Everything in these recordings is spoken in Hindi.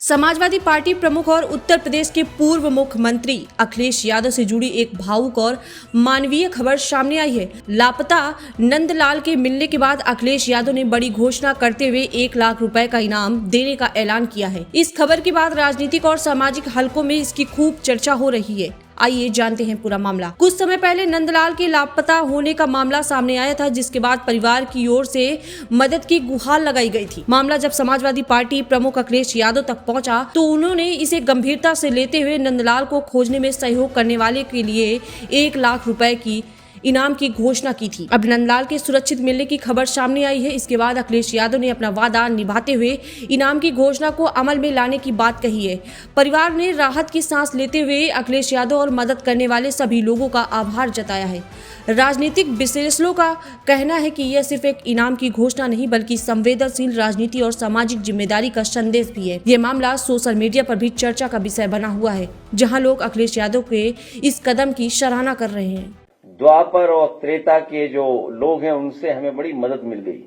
समाजवादी पार्टी प्रमुख और उत्तर प्रदेश के पूर्व मुख्यमंत्री अखिलेश यादव से जुड़ी एक भावुक और मानवीय खबर सामने आई है। लापता नंदलाल के मिलने के बाद अखिलेश यादव ने बड़ी घोषणा करते हुए 1 लाख रुपए का इनाम देने का ऐलान किया है। इस खबर के बाद राजनीतिक और सामाजिक हलकों में इसकी खूब चर्चा हो रही है। आइए जानते हैं पूरा मामला। कुछ समय पहले नंदलाल के लापता होने का मामला सामने आया था, जिसके बाद परिवार की ओर से मदद की गुहार लगाई गई थी। मामला जब समाजवादी पार्टी प्रमुख अखिलेश यादव तक पहुंचा तो उन्होंने इसे गंभीरता से लेते हुए नंदलाल को खोजने में सहयोग करने वाले के लिए 1 लाख रुपए की इनाम की घोषणा की थी। अब नंदलाल के सुरक्षित मिलने की खबर सामने आई है। इसके बाद अखिलेश यादव ने अपना वादा निभाते हुए इनाम की घोषणा को अमल में लाने की बात कही है। परिवार ने राहत की सांस लेते हुए अखिलेश यादव और मदद करने वाले सभी लोगों का आभार जताया है। राजनीतिक विश्लेषकों का कहना है कि यह सिर्फ एक इनाम की घोषणा नहीं बल्कि संवेदनशील राजनीति और सामाजिक जिम्मेदारी का संदेश भी है। यह मामला सोशल मीडिया पर भी चर्चा का विषय बना हुआ है, जहां लोग अखिलेश यादव के इस कदम की सराहना कर रहे हैं। द्वापर और त्रेता के जो लोग हैं उनसे हमें बड़ी मदद मिल गई।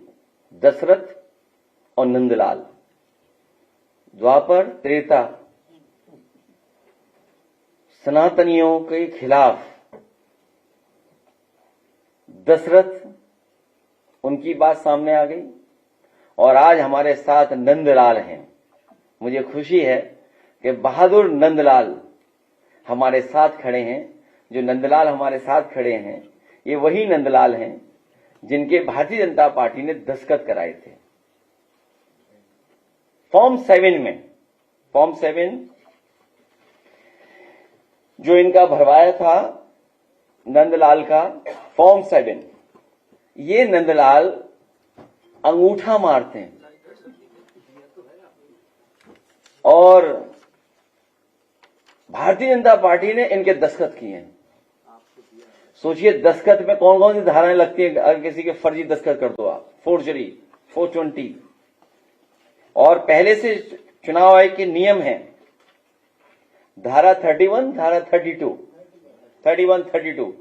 दशरथ और नंदलाल, द्वापर त्रेता सनातनियों के खिलाफ दशरथ, उनकी बात सामने आ गई और आज हमारे साथ नंदलाल हैं। मुझे खुशी है कि बहादुर नंदलाल हमारे साथ खड़े हैं। जो नंदलाल हमारे साथ खड़े हैं ये वही नंदलाल हैं जिनके भारतीय जनता पार्टी ने दस्तखत कराए थे फॉर्म 7 में। फॉर्म 7 जो इनका भरवाया था नंदलाल का फॉर्म 7, ये नंदलाल अंगूठा मारते हैं और भारतीय जनता पार्टी ने इनके दस्तखत किए हैं। सोचिए दस्तखत में कौन कौन सी धाराएं लगती हैं। अगर किसी के फर्जी दस्तखत कर दो आप, फोर्जरी 420, और पहले से चुनाव आयोग के नियम है धारा 31, धारा 32, 31, 32,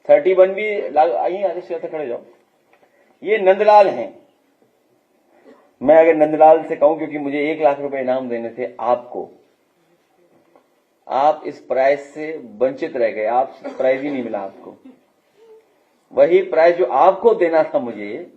31 भी आइए आगे से खड़े जाओ। ये नंदलाल हैं। मैं अगर नंदलाल से कहूं, क्योंकि मुझे 1 लाख रुपए इनाम देने थे आपको, आप इस प्राइज से वंचित रह गए। आप प्राइज ही नहीं मिला आपको। वही प्राइज जो आपको देना था मुझे,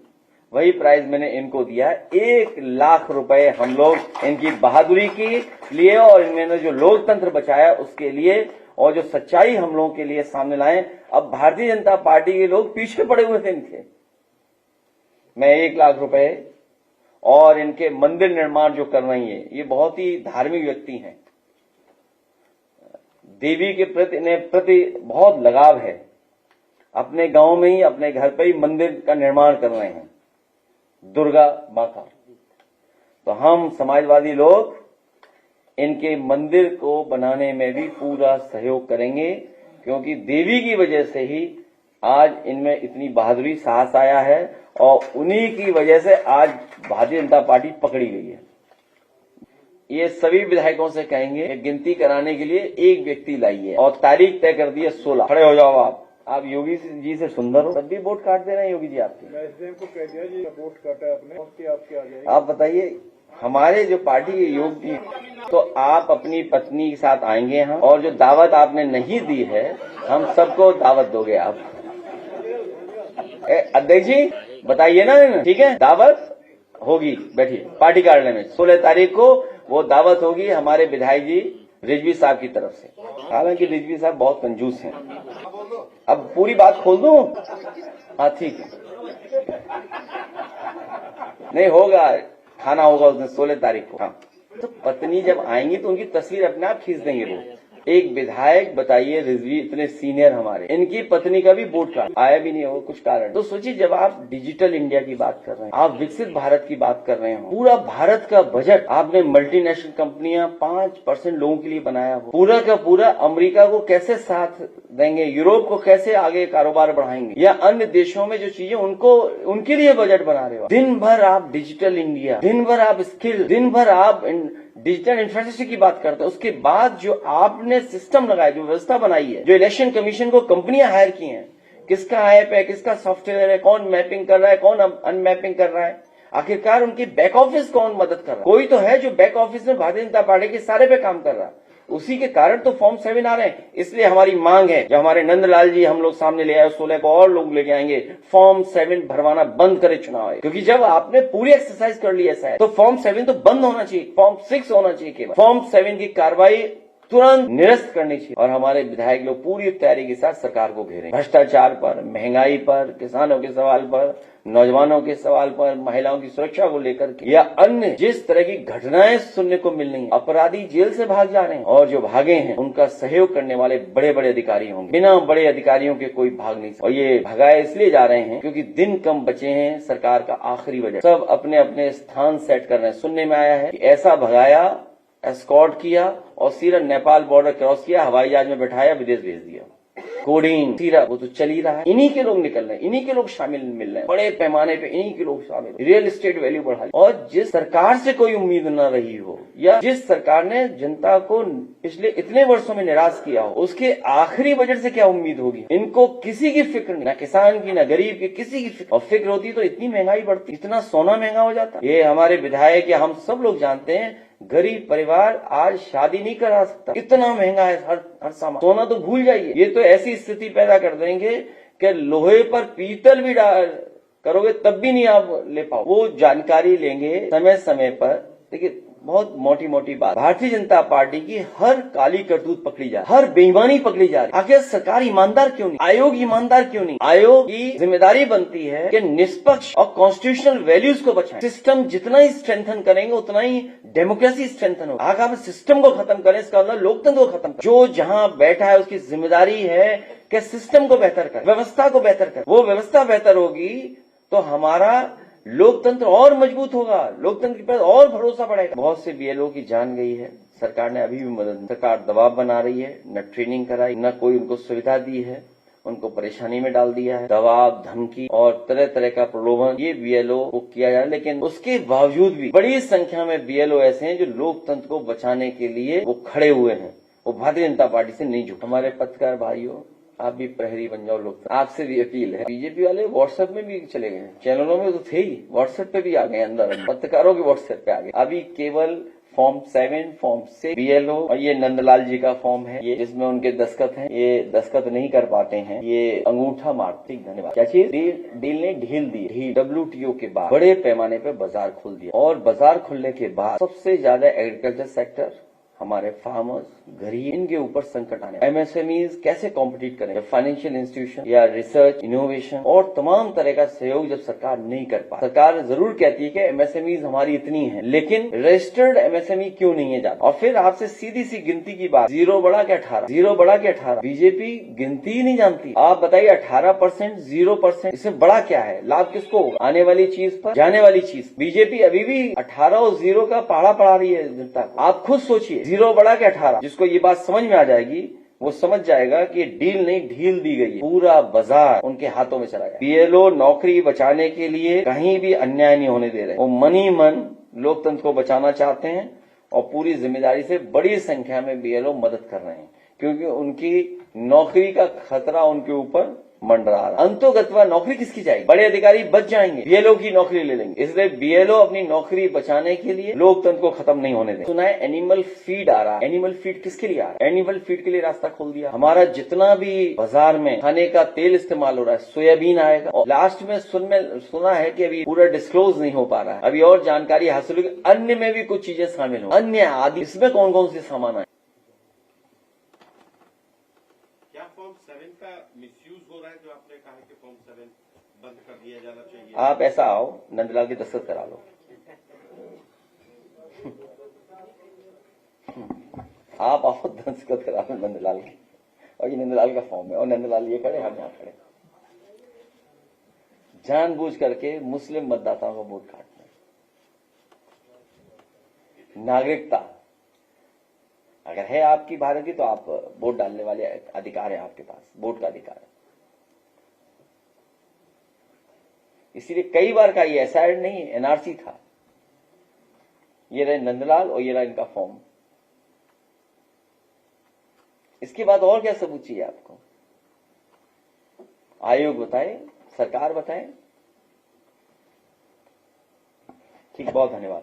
वही प्राइज मैंने इनको दिया। 1 लाख रुपए हम लोग इनकी बहादुरी के लिए और इन्होंने जो लोकतंत्र बचाया उसके लिए और जो सच्चाई हम लोगों के लिए सामने लाए। अब भारतीय जनता पार्टी के लोग पीछे पड़े हुए थे इनके। मैं 1 लाख रुपए और इनके मंदिर निर्माण जो कर रही है, ये बहुत ही धार्मिक व्यक्ति हैं। देवी के प्रति इन्हें बहुत लगाव है। अपने गांव में ही, अपने घर पे ही मंदिर का निर्माण कर रहे हैं दुर्गा मां का। तो हम समाजवादी लोग इनके मंदिर को बनाने में भी पूरा सहयोग करेंगे, क्योंकि देवी की वजह से ही आज इनमें इतनी बहादुरी, साहस आया है और उन्हीं की वजह से आज भारतीय जनता पार्टी पकड़ी गई है। ये सभी विधायकों से कहेंगे गिनती कराने के लिए एक व्यक्ति लाइए और तारीख तय कर दी है 16। खड़े हो जाओ आप योगी जी से सुंदर हो, तब भी वोट काट दे रहे हैं योगी जी आपके। मैं एसडीएम को कह दिया जी वोट काटा आपने, आपके आ जाएगी। आप बताइए, हमारे जो पार्टी के योगी, तो आप अपनी पत्नी के साथ आएंगे हम, और जो दावत आपने नहीं दी है हम सबको दावत दोगे आप। अध्यक्ष जी बताइए ना, ठीक है, दावत होगी। बैठिए पार्टी कार्यालय में 16 तारीख को वो दावत होगी हमारे विधायक जी रिजवी साहब की तरफ से। हालांकि रिजवी साहब बहुत कंजूस हैं। अब पूरी बात खोल दूं? हाँ ठीक है, नहीं होगा, खाना होगा उस दिन 16 तारीख को। हाँ, तो पत्नी जब आएंगी तो उनकी तस्वीर अपने आप खींच देंगे वो। एक विधायक बताइए, रिजवी इतने सीनियर हमारे, इनकी पत्नी का भी वोट कार्ड आया भी नहीं हो कुछ कारण। तो सोचिए, जब आप डिजिटल इंडिया की बात कर रहे हैं, आप विकसित भारत की बात कर रहे हो, पूरा भारत का बजट आपने मल्टीनेशनल कंपनियां 5% लोगों के लिए बनाया हो, पूरा का पूरा अमेरिका को कैसे साथ देंगे, यूरोप को कैसे आगे कारोबार बढ़ाएंगे, या अन्य देशों में जो चीजें उनको उनके लिए बजट बना रहे हो। दिन भर आप डिजिटल इंडिया, दिन भर आप स्किल, दिन भर आप डिजिटल इंफ्रास्ट्रक्चर की बात करते हैं। उसके बाद जो आपने सिस्टम लगाया, जो व्यवस्था बनाई है, जो इलेक्शन कमीशन को कंपनियां हायर की हैं, किसका ऐप है, किसका सॉफ्टवेयर है, कौन मैपिंग कर रहा है, कौन अनमैपिंग कर रहा है, आखिरकार उनकी बैक ऑफिस कौन मदद कर रहा है? कोई तो है जो बैक ऑफिस में भारतीय जनता पार्टी के सारे पे काम कर रहा है, उसी के कारण तो फॉर्म 7 आ रहे हैं। इसलिए हमारी मांग है, जो हमारे नंदलाल जी हम लोग सामने ले आए, 16 को और लोग लेके आएंगे, फॉर्म 7 भरवाना बंद करे चुनाव है। क्योंकि जब आपने पूरी एक्सरसाइज कर ली ऐसा है तो फॉर्म 7 तो बंद होना चाहिए, फॉर्म 6 होना चाहिए केवल। फॉर्म 7 की कार्रवाई तुरंत निरस्त करनी चाहिए। और हमारे विधायक लोग पूरी तैयारी के साथ सरकार को घेरें, भ्रष्टाचार पर, महंगाई पर, किसानों के सवाल पर, नौजवानों के सवाल पर, महिलाओं की सुरक्षा को लेकर के, या अन्य जिस तरह की घटनाएं सुनने को मिल रही हैं, अपराधी जेल से भाग जा रहे हैं और जो भागे हैं उनका सहयोग करने वाले बड़े बड़े अधिकारी होंगे। बिना बड़े अधिकारियों के कोई भाग नहीं सकता। और ये भगाए इसलिए जा रहे हैं क्योंकि दिन कम बचे हैं, सरकार का आखिरी बजट, सब अपने अपने स्थान सेट कर रहे हैं। सुनने में आया है कि ऐसा भगाया, एस्कॉर्ट किया और सीधा नेपाल बॉर्डर क्रॉस किया, हवाई जहाज में बैठाया, विदेश भेज दिया। कोडिंग सीरा वो तो चल ही रहा है। इन्हीं के लोग निकल रहे हैं, इन्हीं के लोग शामिल मिल रहे हैं, बड़े पैमाने पे इन्हीं के लोग शामिल। रियल एस्टेट वैल्यू बढ़ा ली। और जिस सरकार से कोई उम्मीद न रही हो, या जिस सरकार ने जनता को पिछले इतने वर्षों में निराश किया हो, उसके आखिरी बजट से क्या उम्मीद होगी? इनको किसी की फिक्र नहीं, ना किसान की, ना गरीब की, किसी की फिक्र। और फिक्र होती तो इतनी महंगाई बढ़ती, इतना सोना महंगा हो जाता। ये हमारे विधायक या हम सब लोग जानते हैं, गरीब परिवार आज शादी नहीं करा सकता, इतना महंगा है हर सामान। सोना तो भूल जाइए। ये तो ऐसी स्थिति पैदा कर देंगे कि लोहे पर पीतल भी करोगे तब भी नहीं आप ले पाओ। वो जानकारी लेंगे समय समय पर। देखिए, बहुत मोटी मोटी बात, भारतीय जनता पार्टी की हर काली करतूत पकड़ी जा रही, हर बेईमानी पकड़ी जा रही। आखिर सरकार ईमानदार क्यों नहीं? आयोग ईमानदार क्यों नहीं? आयोग की जिम्मेदारी बनती है कि निष्पक्ष और कॉन्स्टिट्यूशनल वैल्यूज को बचाएं। सिस्टम जितना ही स्ट्रेंथन करेंगे उतना ही डेमोक्रेसी स्ट्रेंथन होगा। अगर आप सिस्टम को खत्म करें, इसका मतलब लोकतंत्र को खत्म करें। जो जहां बैठा है उसकी जिम्मेदारी है कि सिस्टम को बेहतर करे, व्यवस्था को बेहतर करे। वो व्यवस्था बेहतर होगी तो हमारा लोकतंत्र और मजबूत होगा, लोकतंत्र के पास और भरोसा बढ़ेगा। बहुत से बीएलओ की जान गई है, सरकार ने अभी भी मदद, सरकार दबाव बना रही है, न ट्रेनिंग कराई, न कोई उनको सुविधा दी है, उनको परेशानी में डाल दिया है। दबाव, धमकी और तरह तरह का प्रलोभन ये बीएलओ को किया जा रहा है। लेकिन उसके बावजूद भी बड़ी संख्या में बीएलओ ऐसे हैं जो लोकतंत्र को बचाने के लिए वो खड़े हुए हैं, वो भारतीय जनता पार्टी से नहीं झुके। हमारे पत्रकार भाइयों, आप भी प्रहरी बन जाओ। लोग आपसे भी अपील है, बीजेपी वाले व्हाट्सएप में भी चले गए, चैनलों में तो थे ही, व्हाट्सएप पे भी आ गए, अंदर पत्रकारों के व्हाट्सएप पे आ गए। अभी केवल फॉर्म 7, फॉर्म 6 बीएलओ और ये नंदलाल जी का फॉर्म है, ये जिसमें उनके दस्तखत हैं, ये दस्तखत नहीं कर पाते हैं, ये अंगूठा मारते। धन्यवाद। क्या चीज? डील ने ढील दी। WTO के बाद बड़े पैमाने पे बाजार खोल दिया, और बाजार खुलने के बाद सबसे ज्यादा एग्रीकल्चर सेक्टर, हमारे फार्मर्स, गरीब, इनके ऊपर संकट आने। एमएसएमईज कैसे कॉम्पिटिट करें? फाइनेंशियल इंस्टीट्यूशन या रिसर्च, इनोवेशन और तमाम तरह का सहयोग जब सरकार नहीं कर पाती। सरकार जरूर कहती है कि एमएसएमईज हमारी इतनी हैं, लेकिन रजिस्टर्ड एमएसएमई क्यों नहीं है जाता? और फिर आपसे सीधी सी गिनती की बात, 0 बड़ा के 18, 0 बड़ा के 18, बीजेपी गिनती ही नहीं जानती। आप बताइए, 18%, 0%, इससे बड़ा क्या है? लाभ किसको होगा? आने वाली चीज पर, जाने वाली चीज। बीजेपी अभी भी 18 और 0 का पहाड़ा पढ़ा रही है जनता को। आप खुद सोचिए, 0 बड़ा के 18, जिसको ये बात समझ में आ जाएगी वो समझ जाएगा कि ये डील नहीं ढील दी गई है। पूरा बाजार उनके हाथों में चला गया। बीएलओ नौकरी बचाने के लिए कहीं भी अन्याय नहीं होने दे रहे, वो मन ही मन लोकतंत्र को बचाना चाहते हैं और पूरी जिम्मेदारी से बड़ी संख्या में बीएलओ मदद कर रहे हैं, क्योंकि उनकी नौकरी का खतरा उनके ऊपर मंडरा रहा। अंतोगत्वा नौकरी किसकी जाएगी? बड़े अधिकारी बच जाएंगे, बीएलओ की नौकरी ले लेंगे। इसलिए बीएलओ अपनी नौकरी बचाने के लिए लोकतंत्र को खत्म नहीं होने दें। सुना है एनिमल फीड आ रहा है। एनिमल फीड किसके लिए आ रहा है? एनिमल फीड के लिए रास्ता खोल दिया। हमारा जितना भी बाजार में खाने का तेल इस्तेमाल हो रहा है, सोयाबीन आएगा। और लास्ट में सुना है कि अभी पूरा डिस्क्लोज नहीं हो पा रहा है, अभी और जानकारी हासिल होगी, अन्य में भी कुछ चीजें शामिल हो, अन्य आदि। इसमें कौन कौन से सामान आए? फॉर्म 7 का मिसयूज हो रहा है, जो आपने कहा कि फॉर्म 7 बंद कर दिया जाना चाहिए। आप ऐसा आओ, नंदलाल की दस्तखत करा लो। आप आओ, दस्तखत करा लो नंदलाल की, और ये नंदलाल का फॉर्म है, और नंदलाल ये खड़े, हम यहाँ खड़े। जानबूझ करके मुस्लिम मतदाताओं का वोट काटना। नागरिकता अगर है आपकी भारत की, तो आप वोट डालने वाले अधिकार है आपके पास, वोट का अधिकार है। इसीलिए कई बार का ये एसआईआर नहीं, एनआरसी था। ये रहे नंदलाल और ये रहा इनका फॉर्म। इसके बाद और क्या सबूत चाहिए आपको? आयोग बताए, सरकार बताए। ठीक, बहुत धन्यवाद।